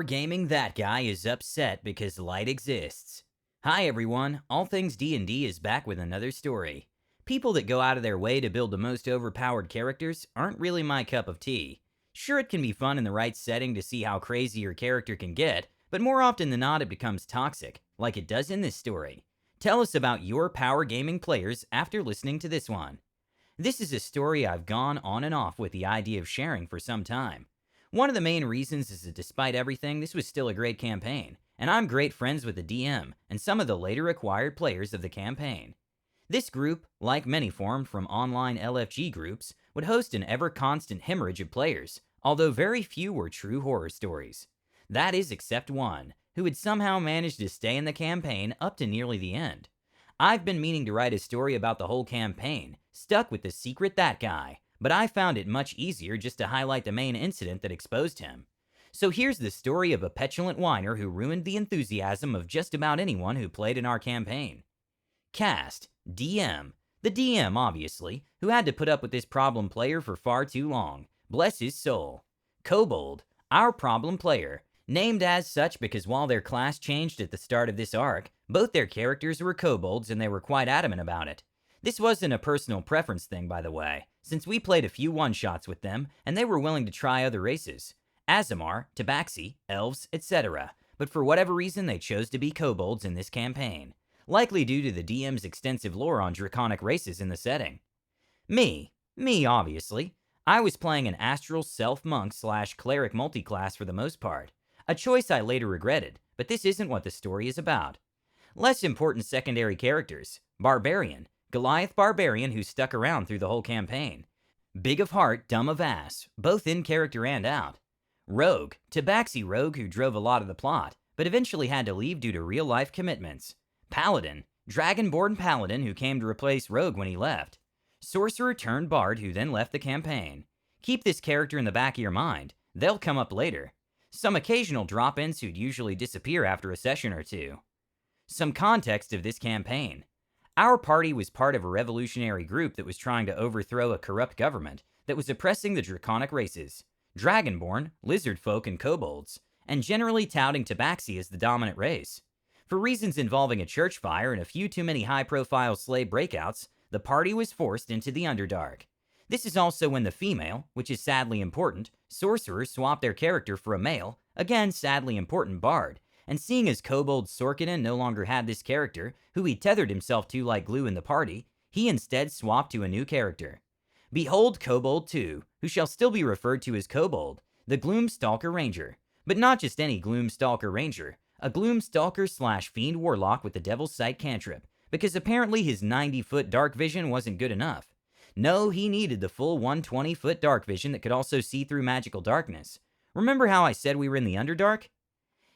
gaming that guy is upset because light exists. Hi everyone, All Things D&D is back with another story. People that go out of their way to build the most overpowered characters aren't really my cup of tea. Sure, it can be fun in the right setting to see how crazy your character can get, but more often than not it becomes toxic, like it does in this story. Tell us about your power gaming players after listening to this one. This is a story I've gone on and off with the idea of sharing for some time. One of the main reasons is that despite everything, this was still a great campaign, and I'm great friends with the DM and some of the later acquired players of the campaign. This group, like many formed from online LFG groups, would host an ever-constant hemorrhage of players, although very few were true horror stories. That is except one, who had somehow managed to stay in the campaign up to nearly the end. I've been meaning to write a story about the whole campaign, stuck with the secret that guy, but I found it much easier just to highlight the main incident that exposed him. So here's the story of a petulant whiner who ruined the enthusiasm of just about anyone who played in our campaign. Cast, DM. The DM, obviously, who had to put up with this problem player for far too long. Bless his soul. Kobold, our problem player. Named as such because while their class changed at the start of this arc, both their characters were kobolds and they were quite adamant about it. This wasn't a personal preference thing, by the way, since we played a few one-shots with them and they were willing to try other races. Aasimar, Tabaxi, elves, etc. But for whatever reason they chose to be kobolds in this campaign. Likely due to the DM's extensive lore on draconic races in the setting. Me obviously. I was playing an astral self-monk / cleric multiclass for the most part. A choice I later regretted, but this isn't what the story is about. Less important secondary characters. Barbarian. Goliath Barbarian who stuck around through the whole campaign. Big of heart, dumb of ass, both in character and out. Rogue. Tabaxi Rogue who drove a lot of the plot, but eventually had to leave due to real-life commitments. Paladin. Dragonborn Paladin who came to replace Rogue when he left. Sorcerer turned Bard who then left the campaign. Keep this character in the back of your mind. They'll come up later. Some occasional drop-ins who'd usually disappear after a session or two. Some context of this campaign. Our party was part of a revolutionary group that was trying to overthrow a corrupt government that was oppressing the draconic races, Dragonborn, lizard folk, and kobolds, and generally touting Tabaxi as the dominant race. For reasons involving a church fire and a few too many high-profile slave breakouts, the party was forced into the Underdark. This is also when the female, which is sadly important, sorcerer swapped their character for a male, again sadly important bard, and seeing as Kobold Sorkinen no longer had this character, who he tethered himself to like glue in the party, he instead swapped to a new character. Behold Kobold 2, who shall still be referred to as Kobold, the Gloomstalker Ranger. But not just any Gloomstalker Ranger, a Gloomstalker / Fiend Warlock with the Devil's Sight cantrip, because apparently his 90-foot dark vision wasn't good enough. No, he needed the full 120-foot dark vision that could also see through magical darkness. Remember how I said we were in the Underdark?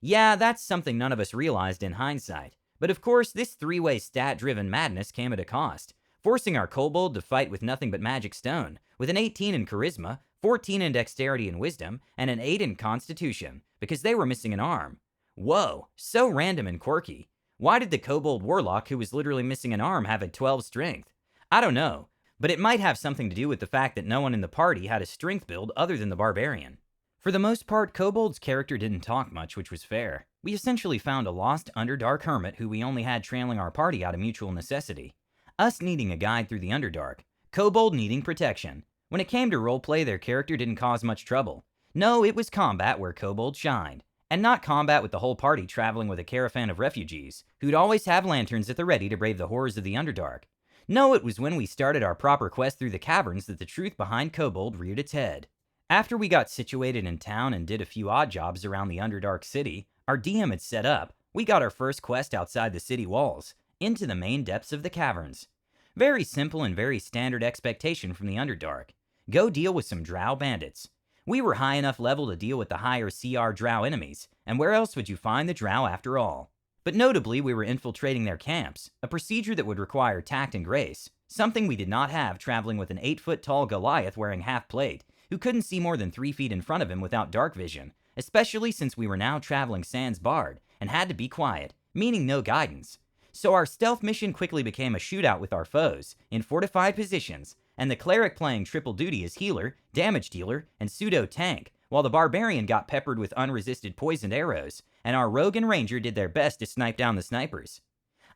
Yeah, that's something none of us realized in hindsight. But of course, this three-way stat-driven madness came at a cost, forcing our kobold to fight with nothing but magic stone, with an 18 in charisma, 14 in dexterity and wisdom, and an 8 in constitution, because they were missing an arm. Whoa, so random and quirky. Why did the kobold warlock who was literally missing an arm have a 12 strength? I don't know, but it might have something to do with the fact that no one in the party had a strength build other than the barbarian. For the most part, Kobold's character didn't talk much, which was fair. We essentially found a lost Underdark hermit who we only had trailing our party out of mutual necessity. Us needing a guide through the Underdark, Kobold needing protection. When it came to roleplay, their character didn't cause much trouble. No, it was combat where Kobold shined. And not combat with the whole party traveling with a caravan of refugees, who'd always have lanterns at the ready to brave the horrors of the Underdark. No, it was when we started our proper quest through the caverns that the truth behind Kobold reared its head. After we got situated in town and did a few odd jobs around the Underdark city, our DM had set up, we got our first quest outside the city walls, into the main depths of the caverns. Very simple and very standard expectation from the Underdark. Go deal with some drow bandits. We were high enough level to deal with the higher CR drow enemies, and where else would you find the drow after all? But notably, we were infiltrating their camps, a procedure that would require tact and grace, something we did not have traveling with an 8-foot-tall Goliath wearing half plate, who couldn't see more than 3 feet in front of him without dark vision, especially since we were now traveling sans Bard and had to be quiet, meaning no guidance. So our stealth mission quickly became a shootout with our foes, in fortified positions, and the cleric playing triple duty as healer, damage dealer, and pseudo-tank, while the barbarian got peppered with unresisted poisoned arrows, and our rogue and ranger did their best to snipe down the snipers.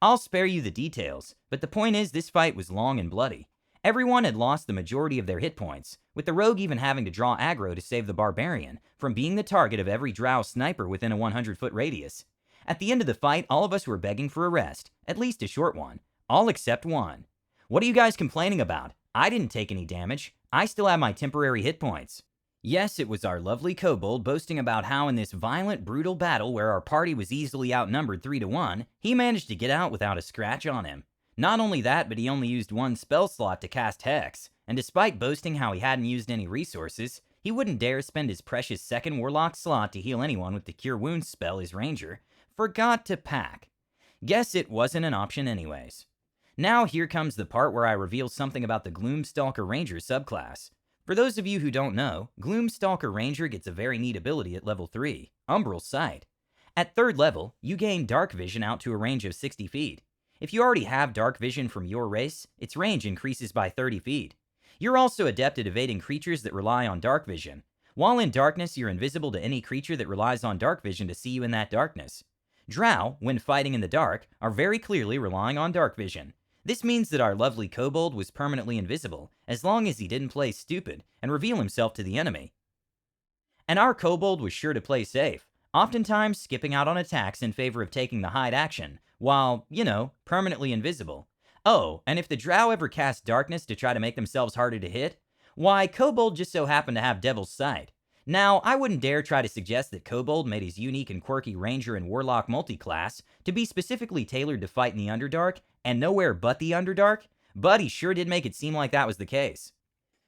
I'll spare you the details, but the point is this fight was long and bloody. Everyone had lost the majority of their hit points, with the rogue even having to draw aggro to save the barbarian from being the target of every drow sniper within a 100-foot radius. At the end of the fight, all of us were begging for a rest, at least a short one, all except one. What are you guys complaining about? I didn't take any damage. I still have my temporary hit points. Yes, it was our lovely kobold boasting about how in this violent, brutal battle where our party was easily outnumbered 3-1, he managed to get out without a scratch on him. Not only that, but he only used one spell slot to cast Hex, and despite boasting how he hadn't used any resources, he wouldn't dare spend his precious second Warlock slot to heal anyone with the Cure Wounds spell his ranger forgot to pack. Guess it wasn't an option anyways. Now here comes the part where I reveal something about the Gloomstalker Ranger subclass. For those of you who don't know, Gloomstalker Ranger gets a very neat ability at level 3, Umbral Sight. At 3rd level, you gain Dark Vision out to a range of 60 feet. If you already have Dark Vision from your race, its range increases by 30 feet. You're also adept at evading creatures that rely on Dark Vision. While in darkness, you're invisible to any creature that relies on Dark Vision to see you in that darkness. Drow, when fighting in the dark, are very clearly relying on Dark Vision. This means that our lovely kobold was permanently invisible, as long as he didn't play stupid and reveal himself to the enemy. And our kobold was sure to play safe, oftentimes skipping out on attacks in favor of taking the hide action, while, permanently invisible. Oh, and if the drow ever cast darkness to try to make themselves harder to hit, why, kobold just so happened to have Devil's Sight. Now, I wouldn't dare try to suggest that kobold made his unique and quirky ranger and warlock multiclass to be specifically tailored to fight in the Underdark, and nowhere but the Underdark, but he sure did make it seem like that was the case.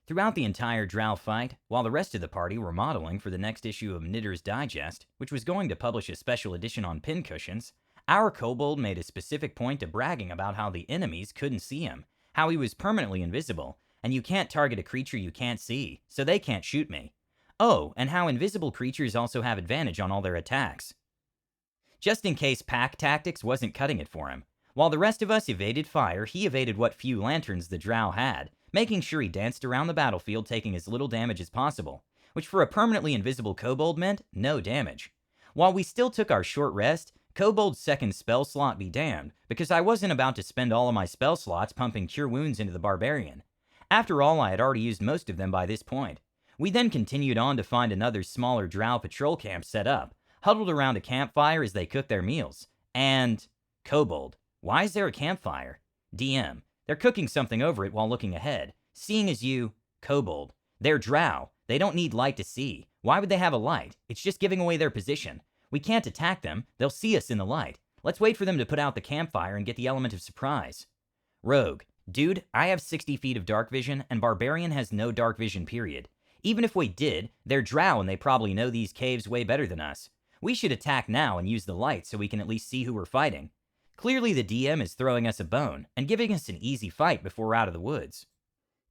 Throughout the entire drow fight, while the rest of the party were modeling for the next issue of Knitter's Digest, which was going to publish a special edition on pincushions, our kobold made a specific point to bragging about how the enemies couldn't see him, how he was permanently invisible, and you can't target a creature you can't see, so they can't shoot me. Oh, and how invisible creatures also have advantage on all their attacks. Just in case pack tactics wasn't cutting it for him, while the rest of us evaded fire, he evaded what few lanterns the drow had, making sure he danced around the battlefield taking as little damage as possible, which for a permanently invisible kobold meant no damage. While we still took our short rest, kobold's second spell slot be damned, because I wasn't about to spend all of my spell slots pumping Cure Wounds into the barbarian. After all, I had already used most of them by this point. We then continued on to find another smaller drow patrol camp set up, huddled around a campfire as they cooked their meals. And kobold. Why is there a campfire? DM. They're cooking something over it while looking ahead. Seeing as you, kobold. They're drow. They don't need light to see. Why would they have a light? It's just giving away their position. We can't attack them. They'll see us in the light. Let's wait for them to put out the campfire and get the element of surprise. Rogue. Dude, I have 60 feet of dark vision, and Barbarian has no dark vision, period. Even if we did, they're drow and they probably know these caves way better than us. We should attack now and use the light so we can at least see who we're fighting. Clearly the DM is throwing us a bone and giving us an easy fight before we're out of the woods.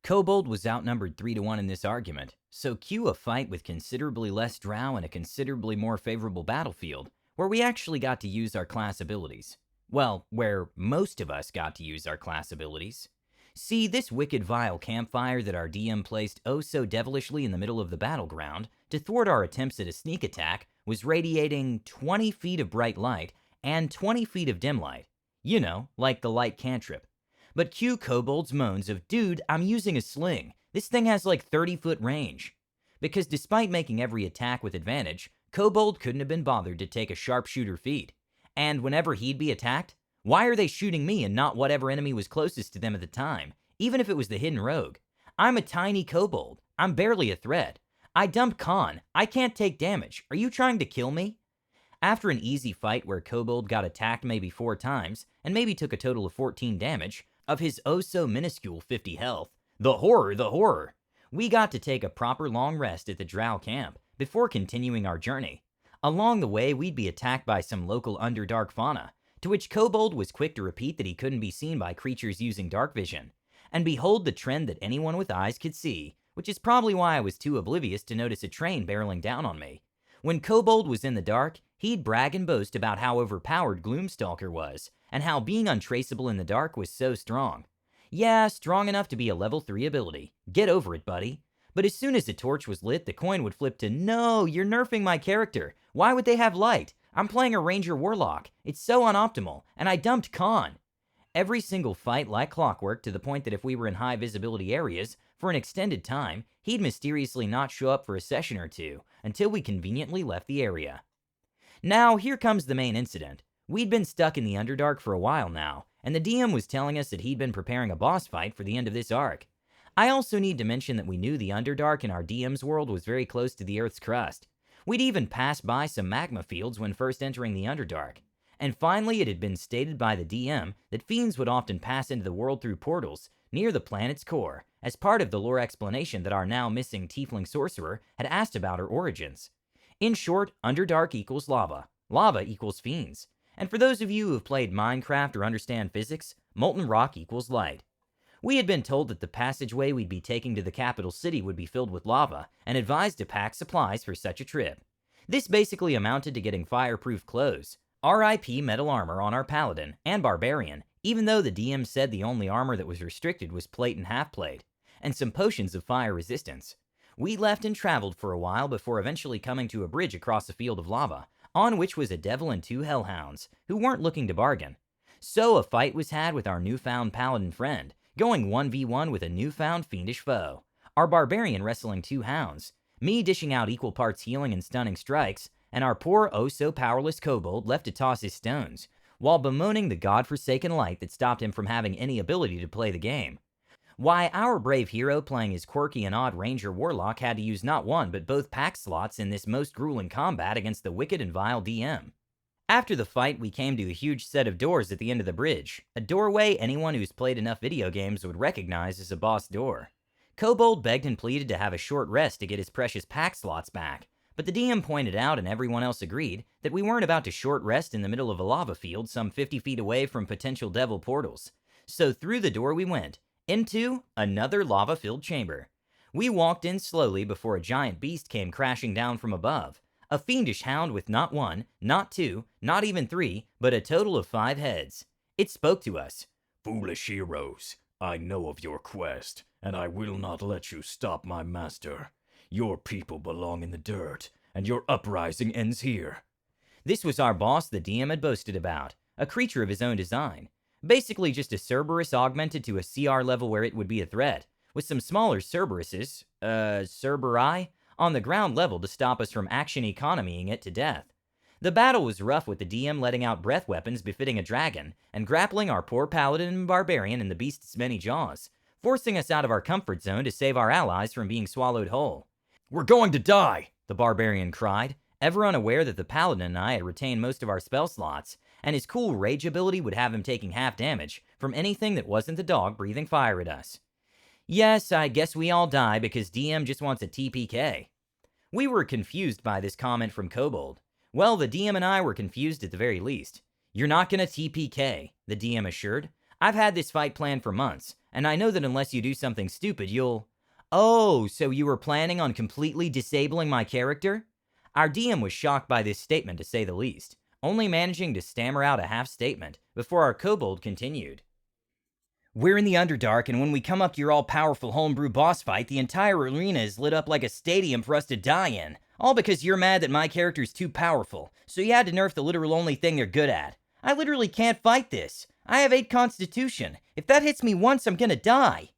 Kobold was outnumbered 3-1 in this argument, so cue a fight with considerably less drow and a considerably more favorable battlefield, where we actually got to use our class abilities. Well, where most of us got to use our class abilities. See, this wicked vile campfire that our DM placed oh so devilishly in the middle of the battleground to thwart our attempts at a sneak attack was radiating 20 feet of bright light and 20 feet of dim light. You know, like the light cantrip. But cue Kobold's moans of, dude, I'm using a sling. This thing has like 30-foot range. Because despite making every attack with advantage, Kobold couldn't have been bothered to take a sharpshooter feat. And whenever he'd be attacked, why are they shooting me and not whatever enemy was closest to them at the time, even if it was the hidden rogue? I'm a tiny kobold. I'm barely a threat. I dump Khan. I can't take damage. Are you trying to kill me? After an easy fight where Kobold got attacked maybe 4 times, and maybe took a total of 14 damage, of his oh-so-minuscule 50 health, the horror, we got to take a proper long rest at the drow camp before continuing our journey. Along the way, we'd be attacked by some local Underdark fauna, to which Kobold was quick to repeat that he couldn't be seen by creatures using dark vision. And behold the trend that anyone with eyes could see, which is probably why I was too oblivious to notice a train barreling down on me. When Kobold was in the dark, he'd brag and boast about how overpowered Gloomstalker was, and how being untraceable in the dark was so strong. Yeah, strong enough to be a level 3 ability. Get over it, buddy. But as soon as a torch was lit, the coin would flip to, "No, you're nerfing my character. Why would they have light? I'm playing a Ranger Warlock. It's so unoptimal, and I dumped Khan." Every single fight like clockwork, to the point that if we were in high visibility areas for an extended time, he'd mysteriously not show up for a session or two until we conveniently left the area. Now, here comes the main incident. We'd been stuck in the Underdark for a while now, and the DM was telling us that he'd been preparing a boss fight for the end of this arc. I also need to mention that we knew the Underdark in our DM's world was very close to the Earth's crust. We'd even passed by some magma fields when first entering the Underdark. And finally, it had been stated by the DM that fiends would often pass into the world through portals near the planet's core, as part of the lore explanation that our now missing tiefling sorcerer had asked about her origins. In short, Underdark equals lava. Lava equals fiends. And for those of you who have played Minecraft or understand physics, molten rock equals light. We had been told that the passageway we'd be taking to the capital city would be filled with lava, and advised to pack supplies for such a trip. This basically amounted to getting fireproof clothes, RIP metal armor on our paladin and barbarian, even though the DM said the only armor that was restricted was plate and half plate, and some potions of fire resistance. We left and traveled for a while before eventually coming to a bridge across a field of lava, on which was a devil and two hellhounds, who weren't looking to bargain. So a fight was had with our newfound paladin friend, going 1v1 with a newfound fiendish foe. Our barbarian wrestling two hounds, me dishing out equal parts healing and stunning strikes, and our poor oh-so-powerless kobold left to toss his stones, while bemoaning the godforsaken light that stopped him from having any ability to play the game. Why, our brave hero playing his quirky and odd Ranger Warlock had to use not one but both pack slots in this most grueling combat against the wicked and vile DM. After the fight, we came to a huge set of doors at the end of the bridge, a doorway anyone who's played enough video games would recognize as a boss door. Kobold begged and pleaded to have a short rest to get his precious pack slots back, but the DM pointed out, and everyone else agreed, that we weren't about to short rest in the middle of a lava field some 50 feet away from potential devil portals. So through the door we went, into another lava-filled chamber. We walked in slowly before a giant beast came crashing down from above. A fiendish hound with not one, not two, not even three, but a total of 5 heads. It spoke to us. "Foolish heroes, I know of your quest, and I will not let you stop my master. Your people belong in the dirt, and your uprising ends here." This was our boss the DM had boasted about, a creature of his own design. Basically just a Cerberus augmented to a CR level where it would be a threat, with some smaller Cerberuses, Cerberi, on the ground level to stop us from action economying it to death. The battle was rough, with the DM letting out breath weapons befitting a dragon, and grappling our poor paladin and barbarian in the beast's many jaws, forcing us out of our comfort zone to save our allies from being swallowed whole. "We're going to die!" the barbarian cried, ever unaware that the paladin and I had retained most of our spell slots, and his cool rage ability would have him taking half damage from anything that wasn't the dog breathing fire at us. Yes, I guess we all die because DM just wants a TPK. We were confused by this comment from Kobold. Well, the DM and I were confused at the very least. "You're not gonna TPK, the DM assured. "I've had this fight planned for months, and I know that unless you do something stupid, you'll..." "Oh, so you were planning on completely disabling my character?" Our DM was shocked by this statement, to say the least, only managing to stammer out a half statement before our kobold continued. "We're in the Underdark, and when we come up to your all-powerful homebrew boss fight, the entire arena is lit up like a stadium for us to die in. All because you're mad that my character's too powerful, so you had to nerf the literal only thing they're good at. I literally can't fight this. I have 8 constitution. If that hits me once, I'm gonna die."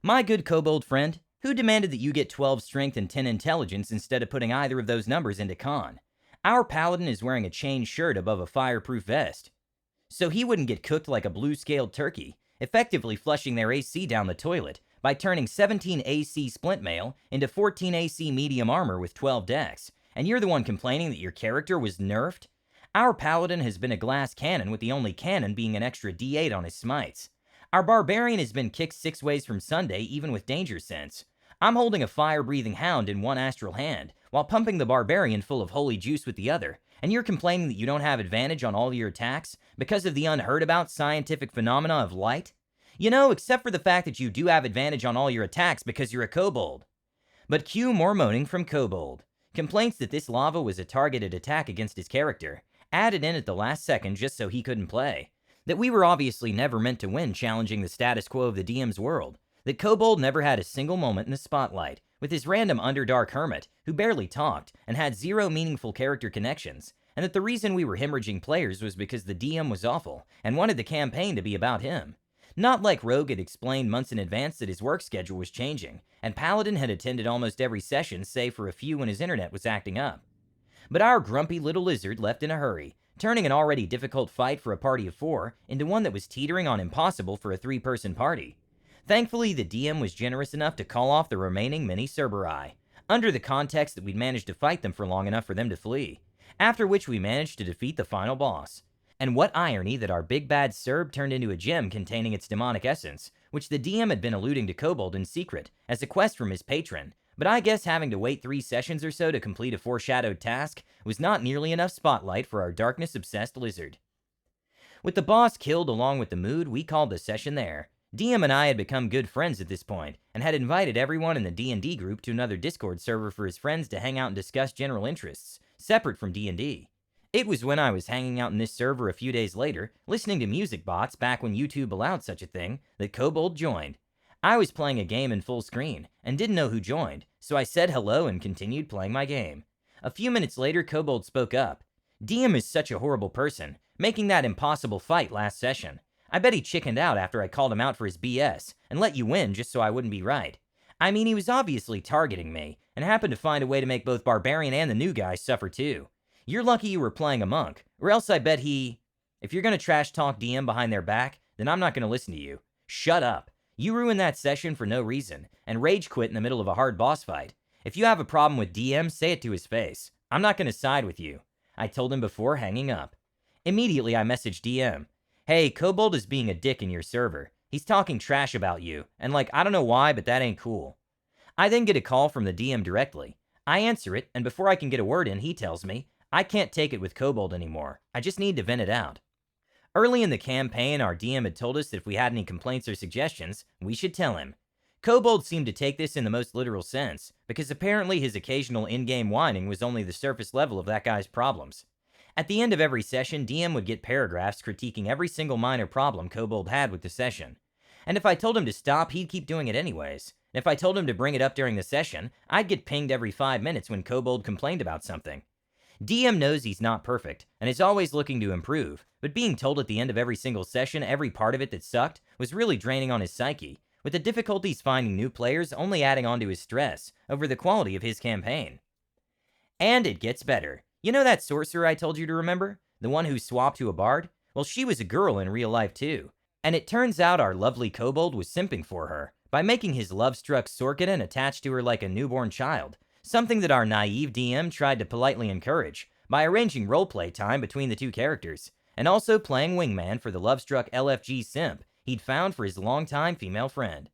My good kobold friend, who demanded that you get 12 strength and 10 intelligence instead of putting either of those numbers into con. Our paladin is wearing a chain shirt above a fireproof vest, so he wouldn't get cooked like a blue-scaled turkey, effectively flushing their AC down the toilet by turning 17 AC splint mail into 14 AC medium armor with 12 dex, and you're the one complaining that your character was nerfed? Our paladin has been a glass cannon, with the only cannon being an extra D8 on his smites. Our barbarian has been kicked 6 ways from Sunday, even with danger sense. I'm holding a fire-breathing hound in one astral hand, while pumping the barbarian full of holy juice with the other, and you're complaining that you don't have advantage on all your attacks because of the unheard-about scientific phenomena of light? You know, except for the fact that you do have advantage on all your attacks because you're a kobold. But cue more moaning from Kobold. Complaints that this lava was a targeted attack against his character, added in at the last second just so he couldn't play. That we were obviously never meant to win challenging the status quo of the DM's world. That Kobold never had a single moment in the spotlight, with his random Underdark hermit who barely talked and had zero meaningful character connections, and that the reason we were hemorrhaging players was because the DM was awful and wanted the campaign to be about him. Not like Rogue had explained months in advance that his work schedule was changing, and Paladin had attended almost every session save for a few when his internet was acting up. But our grumpy little lizard left in a hurry, turning an already difficult fight for a party of 4 into one that was teetering on impossible for a 3-person party. Thankfully, the DM was generous enough to call off the remaining mini Cerberus, under the context that we'd managed to fight them for long enough for them to flee, after which we managed to defeat the final boss. And what irony that our big bad Cerb turned into a gem containing its demonic essence, which the DM had been alluding to Kobold in secret as a quest from his patron, but I guess having to wait 3 sessions or so to complete a foreshadowed task was not nearly enough spotlight for our darkness-obsessed lizard. With the boss killed along with the mood, we called the session there. DM and I had become good friends at this point, and had invited everyone in the D&D group to another Discord server for his friends to hang out and discuss general interests, separate from D&D. It was when I was hanging out in this server a few days later, listening to music bots back when YouTube allowed such a thing, that Kobold joined. I was playing a game in full screen, and didn't know who joined, so I said hello and continued playing my game. A few minutes later, Kobold spoke up. DM is such a horrible person, making that impossible fight last session. I bet he chickened out after I called him out for his BS, and let you win just so I wouldn't be right. I mean, he was obviously targeting me, and happened to find a way to make both Barbarian and the new guy suffer too. You're lucky you were playing a monk, or else I bet he... If you're gonna trash talk DM behind their back, then I'm not gonna listen to you. Shut up. You ruined that session for no reason, and rage quit in the middle of a hard boss fight. If you have a problem with DM, say it to his face. I'm not gonna side with you. I told him before hanging up. Immediately I messaged DM. Hey, Kobold is being a dick in your server. He's talking trash about you, and I don't know why, but that ain't cool. I then get a call from the DM directly. I answer it, and before I can get a word in, he tells me, I can't take it with Kobold anymore. I just need to vent it out. Early in the campaign, our DM had told us that if we had any complaints or suggestions, we should tell him. Kobold seemed to take this in the most literal sense, because apparently his occasional in-game whining was only the surface level of that guy's problems. At the end of every session, DM would get paragraphs critiquing every single minor problem Kobold had with the session. And if I told him to stop, he'd keep doing it anyways. And if I told him to bring it up during the session, I'd get pinged every 5 minutes when Kobold complained about something. DM knows he's not perfect, and is always looking to improve, but being told at the end of every single session every part of it that sucked was really draining on his psyche, with the difficulties finding new players only adding on to his stress over the quality of his campaign. And it gets better. You know that sorcerer I told you to remember? The one who swapped to a bard? Well, she was a girl in real life too. And it turns out our lovely Kobold was simping for her, by making his love-struck Sorkadan attached to her like a newborn child, something that our naive DM tried to politely encourage, by arranging roleplay time between the 2 characters, and also playing wingman for the love-struck LFG simp he'd found for his longtime female friend.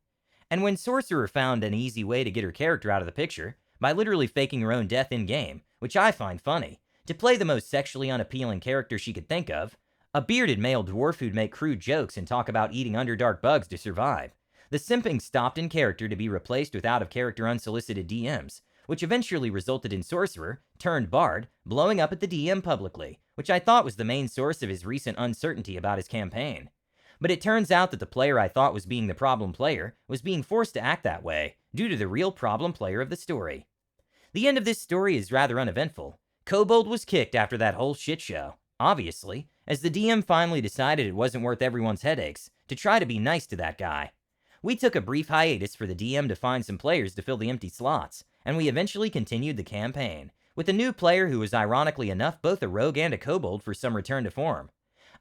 And when Sorcerer found an easy way to get her character out of the picture, by literally faking her own death in-game, which I find funny, to play the most sexually unappealing character she could think of, a bearded male dwarf who'd make crude jokes and talk about eating Underdark bugs to survive, the simping stopped in character to be replaced with out-of-character unsolicited DMs, which eventually resulted in Sorcerer, turned Bard, blowing up at the DM publicly, which I thought was the main source of his recent uncertainty about his campaign. But it turns out that the player I thought was being the problem player was being forced to act that way, due to the real problem player of the story. The end of this story is rather uneventful. Kobold was kicked after that whole shit show, obviously, as the DM finally decided it wasn't worth everyone's headaches to try to be nice to that guy. We took a brief hiatus for the DM to find some players to fill the empty slots, and we eventually continued the campaign, with a new player who was ironically enough both a rogue and a kobold for some return to form.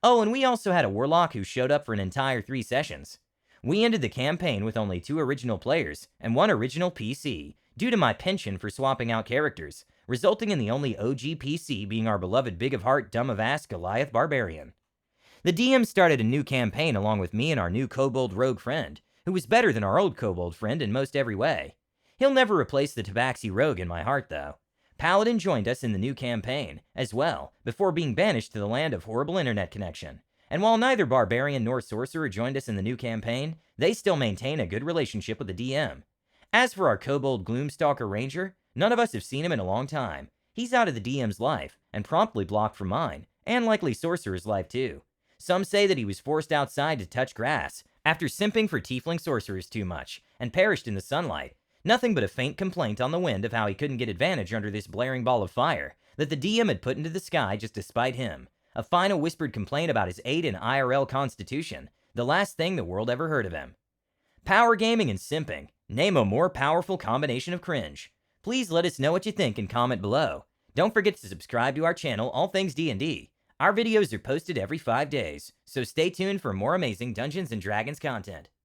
Oh, and we also had a warlock who showed up for an entire 3 sessions. We ended the campaign with only 2 original players and 1 original PC, due to my penchant for swapping out characters, resulting in the only OG PC being our beloved big of heart, dumb of ass Goliath Barbarian. The DM started a new campaign along with me and our new kobold rogue friend, who was better than our old kobold friend in most every way. He'll never replace the Tabaxi rogue in my heart, though. Paladin joined us in the new campaign, as well, before being banished to the land of horrible internet connection. And while neither Barbarian nor Sorcerer joined us in the new campaign, they still maintain a good relationship with the DM. As for our kobold Gloomstalker Ranger, none of us have seen him in a long time. He's out of the DM's life, and promptly blocked from mine, and likely Sorcerer's life too. Some say that he was forced outside to touch grass, after simping for tiefling sorcerers too much, and perished in the sunlight. Nothing but a faint complaint on the wind of how he couldn't get advantage under this blaring ball of fire that the DM had put into the sky just to spite him. A final whispered complaint about his 8 in IRL constitution, the last thing the world ever heard of him. Power gaming and simping. Name a more powerful combination of cringe. Please let us know what you think and comment below. Don't forget to subscribe to our channel, All Things D&D. Our videos are posted every 5 days, so stay tuned for more amazing Dungeons & Dragons content.